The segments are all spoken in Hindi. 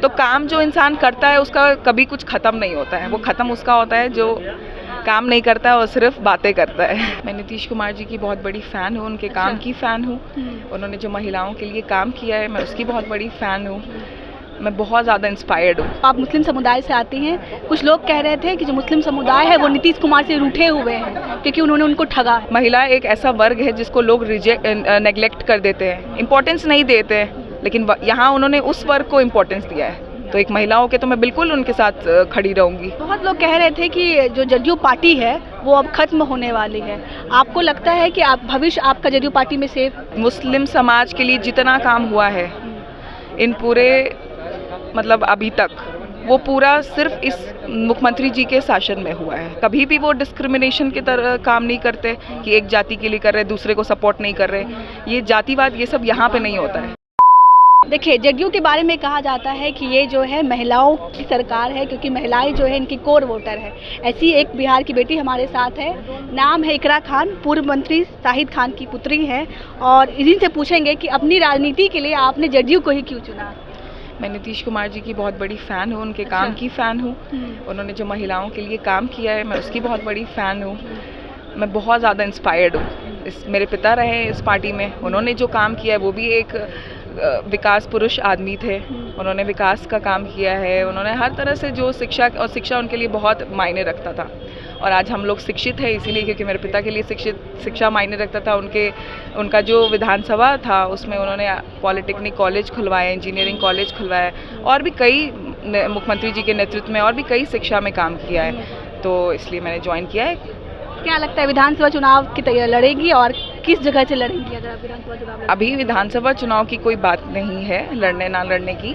तो काम जो इंसान करता है उसका कभी कुछ ख़त्म नहीं होता है। वो ख़त्म उसका होता है जो काम नहीं करता है और सिर्फ बातें करता है। मैं नीतीश कुमार जी की बहुत बड़ी फ़ैन हूँ, उनके काम की फ़ैन हूँ। उन्होंने जो महिलाओं के लिए काम किया है मैं उसकी बहुत बड़ी फ़ैन हूँ। मैं बहुत ज़्यादा इंस्पायर्ड हूँ। आप मुस्लिम समुदाय से आती हैं, कुछ लोग कह रहे थे कि जो मुस्लिम समुदाय है वो नीतीश कुमार से रूठे हुए हैं क्योंकि उन्होंने उनको ठगा है। महिला एक ऐसा वर्ग है जिसको लोग नेग्लेक्ट कर देते हैं, इम्पोर्टेंस नहीं देते हैं, लेकिन यहाँ उन्होंने उस वर्ग को इम्पोर्टेंस दिया है। तो एक महिला होकर तो मैं बिल्कुल उनके साथ खड़ी रहूँगी। बहुत लोग कह रहे थे कि जो जदयू पार्टी है वो अब खत्म होने वाली है, आपको लगता है कि आप भविष्य आपका जदयू पार्टी में सेफ? मुस्लिम समाज के लिए जितना काम हुआ है इन पूरे मतलब अभी तक, वो पूरा सिर्फ इस मुख्यमंत्री जी के शासन में हुआ है। कभी भी वो डिस्क्रिमिनेशन की तरह काम नहीं करते कि एक जाति के लिए कर रहे दूसरे को सपोर्ट नहीं कर रहे। ये जातिवाद ये सब यहाँ पे नहीं होता है। देखिए, जदयू के बारे में कहा जाता है कि ये जो है महिलाओं की सरकार है क्योंकि महिलाएं जो है इनकी कोर वोटर है। ऐसी एक बिहार की बेटी हमारे साथ है, नाम है इकरा खान, पूर्व मंत्री शाहिद खान की पुत्री है और इन्हीं से पूछेंगे कि अपनी राजनीति के लिए आपने जदयू को ही क्यों चुना? मैं नीतीश कुमार जी की बहुत बड़ी फ़ैन हूँ, उनके काम की फ़ैन हूँ। उन्होंने जो महिलाओं के लिए काम किया है मैं उसकी बहुत बड़ी फ़ैन हूँ। मैं बहुत ज़्यादा इंस्पायर्ड हूँ। मेरे पिता रहे इस पार्टी में, उन्होंने जो काम किया है वो भी एक विकास पुरुष आदमी थे। उन्होंने विकास का काम किया है। उन्होंने हर तरह से जो शिक्षा उनके लिए बहुत मायने रखता था। और आज हम लोग शिक्षित हैं इसीलिए क्योंकि मेरे पिता के लिए शिक्षा मायने रखता था। उनका जो विधानसभा था उसमें उन्होंने पॉलिटेक्निक कॉलेज खुलवाए, इंजीनियरिंग कॉलेज खुलवाए और भी कई मुख्यमंत्री जी के नेतृत्व में और भी कई शिक्षा में काम किया है। तो इसलिए मैंने ज्वाइन किया है। क्या लगता है विधानसभा चुनाव की तैयारी लड़ेगी और किस जगह से लड़ेंगी अगर आप विधानसभा चुनाव लड़ेंगी? अभी विधानसभा चुनाव की कोई बात नहीं है लड़ने ना लड़ने की,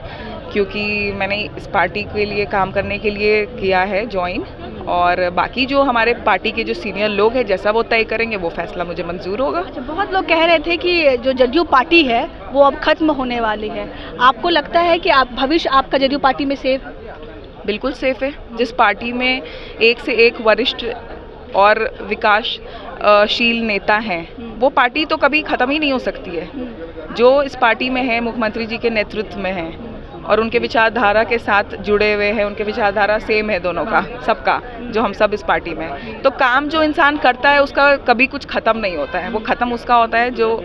क्योंकि मैंने इस पार्टी के लिए काम करने के लिए किया है ज्वाइन। और बाकी जो हमारे पार्टी के जो सीनियर लोग हैं जैसा वो तय करेंगे वो फैसला मुझे मंजूर होगा। अच्छा, बहुत लोग कह रहे थे कि जो जदयू पार्टी है वो अब खत्म होने वाली है, आपको लगता है कि आप भविष्य आपका जदयू पार्टी में सेफ? बिल्कुल सेफ है। जिस पार्टी में एक से एक वरिष्ठ और विकासशील नेता हैं वो पार्टी तो कभी ख़त्म ही नहीं हो सकती है। जो इस पार्टी में है मुख्यमंत्री जी के नेतृत्व में हैं और उनके विचारधारा के साथ जुड़े हुए हैं, उनके विचारधारा सेम है दोनों का, सबका, जो हम सब इस पार्टी में हैं। तो काम जो इंसान करता है उसका कभी कुछ ख़त्म नहीं होता है। वो ख़त्म उसका होता है जो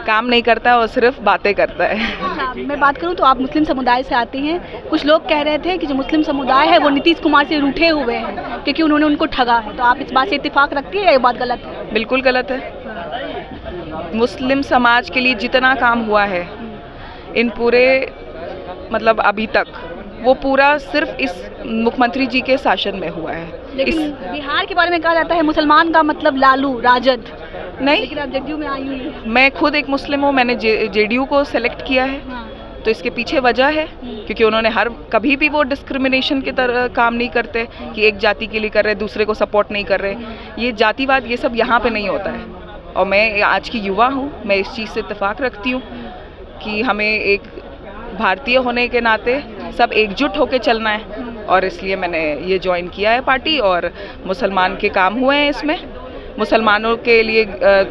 काम नहीं करता है और सिर्फ बातें करता है। अच्छा, मैं बात करूं तो आप मुस्लिम समुदाय से आती हैं, कुछ लोग कह रहे थे कि जो मुस्लिम समुदाय है वो नीतीश कुमार से रूठे हुए हैं क्योंकि उन्होंने उनको ठगा है, तो आप इस बात से इत्तेफाक रखती है या ये बात गलत है? बिल्कुल गलत है। मुस्लिम समाज के लिए जितना काम हुआ है इन पूरे मतलब अभी तक, वो पूरा सिर्फ इस मुख्यमंत्री जी के शासन में हुआ है। लेकिन बिहार के बारे में कहा जाता है मुसलमान का मतलब लालू, राजद। नहीं, लेकिन आप जदयू में आई हुई हैं। मैं खुद एक मुस्लिम हूँ, मैंने जेडीयू को सेलेक्ट किया है। तो इसके पीछे वजह है क्योंकि उन्होंने कभी भी वो डिस्क्रिमिनेशन की तरह काम नहीं करते कि एक जाति के लिए कर रहे दूसरे को सपोर्ट नहीं कर रहे। ये जातिवाद ये सब यहाँ पे नहीं होता है। और मैं आज की युवा हूँ, मैं इस चीज़ से इत्तेफाक रखती हूँ कि हमें एक भारतीय होने के नाते सब एकजुट होकर चलना है और इसलिए मैंने ये ज्वाइन किया है पार्टी। और मुसलमान के काम हुए हैं इसमें। मुसलमानों के लिए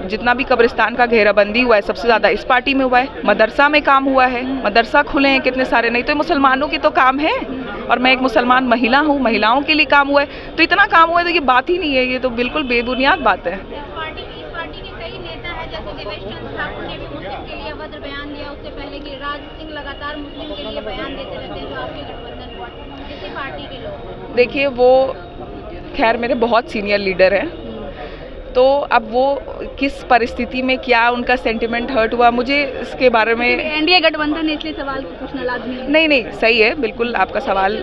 जितना भी कब्रिस्तान का घेराबंदी हुआ है सबसे ज़्यादा इस पार्टी में हुआ है। मदरसा में काम हुआ है, मदरसा खुले हैं कितने सारे, नहीं तो मुसलमानों की तो काम है। और मैं एक मुसलमान महिला हूँ, महिलाओं के लिए काम हुआ है। तो इतना काम हुआ है तो ये बात ही नहीं है, ये तो बिल्कुल बेबुनियाद बात है। इस पार्टी के कई नेता हैं, जैसे देवेश चंद्र ठाकुर ने भी मुस्लिम के लिए अभद्र बयान दिया, उससे पहले गिरिराज सिंह लगातार मुस्लिम के लिए बयान देते रहते हैं। तो आपके गठबंधन किसी पार्टी के लोग? देखिए, वो खैर मेरे बहुत सीनियर लीडर हैं, तो अब वो किस परिस्थिति में क्या उनका सेंटिमेंट हर्ट हुआ मुझे इसके बारे में एनडीए गठबंधन है इसलिए सवाल पूछना लाजमी है। नहीं, सही है बिल्कुल आपका सवाल।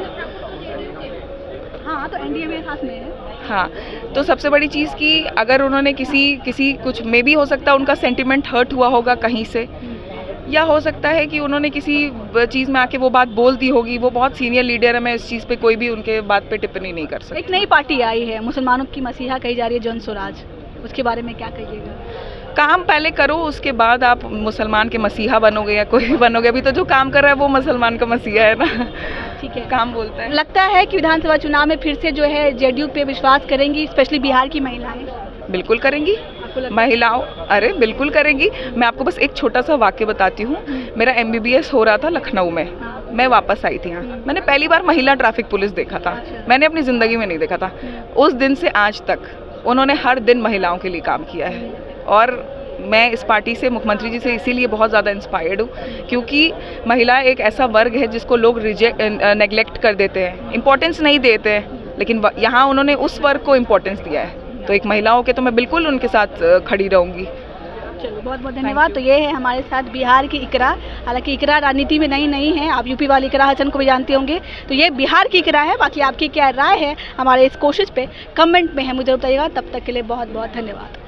हाँ, तो एनडीए मेरे साथ में है। हाँ, तो सबसे बड़ी चीज़ कि अगर उन्होंने किसी कुछ में भी हो सकता है उनका सेंटिमेंट हर्ट हुआ होगा कहीं से, या हो सकता है कि उन्होंने किसी चीज़ में आके वो बात बोल दी होगी। वो बहुत सीनियर लीडर है, मैं इस चीज़ पे कोई भी उनके बात पे टिप्पणी नहीं कर सकती। एक नई पार्टी आई है, मुसलमानों की मसीहा कही जा रही है, जन स्वराज, उसके बारे में क्या कहिएगा? काम पहले करो, उसके बाद आप मुसलमान के मसीहा बनोगे या कोई भी बनोगे। अभी तो जो काम कर रहा है वो मुसलमान का मसीहा है ना। ठीक है, काम बोलता है। लगता है कि विधानसभा चुनाव में फिर से जो है जेडीयू पे विश्वास करेंगी, स्पेशली बिहार की महिलाएं? बिल्कुल करेंगी महिलाओं, अरे बिल्कुल करेंगी। मैं आपको बस एक छोटा सा वाक्य बताती हूँ। मेरा MBBS हो रहा था लखनऊ में, मैं वापस आई थी यहाँ। मैंने पहली बार महिला ट्रैफिक पुलिस देखा था, मैंने अपनी ज़िंदगी में नहीं देखा था। उस दिन से आज तक उन्होंने हर दिन महिलाओं के लिए काम किया है और मैं इस पार्टी से, मुख्यमंत्री जी से इसीलिए बहुत ज़्यादा इंस्पायर्ड हूँ क्योंकि महिला एक ऐसा वर्ग है जिसको लोग नेगलेक्ट कर देते हैं, इम्पोर्टेंस नहीं देते हैं, लेकिन यहाँ उन्होंने उस वर्ग को इम्पोर्टेंस दिया है। तो एक महिलाओं के तो मैं बिल्कुल उनके साथ खड़ी रहूँगी। चलो बहुत बहुत धन्यवाद। तो ये है हमारे साथ बिहार की इकरा। हालांकि इकरा राजनीति में नई नहीं है, आप यूपी वाली इकरा हसन को भी जानते होंगे। तो ये बिहार की इकरा है। बाकी आपकी क्या राय है हमारे इस कोशिश पे कमेंट में है मुझे बताइएगा। तब तक के लिए बहुत बहुत धन्यवाद।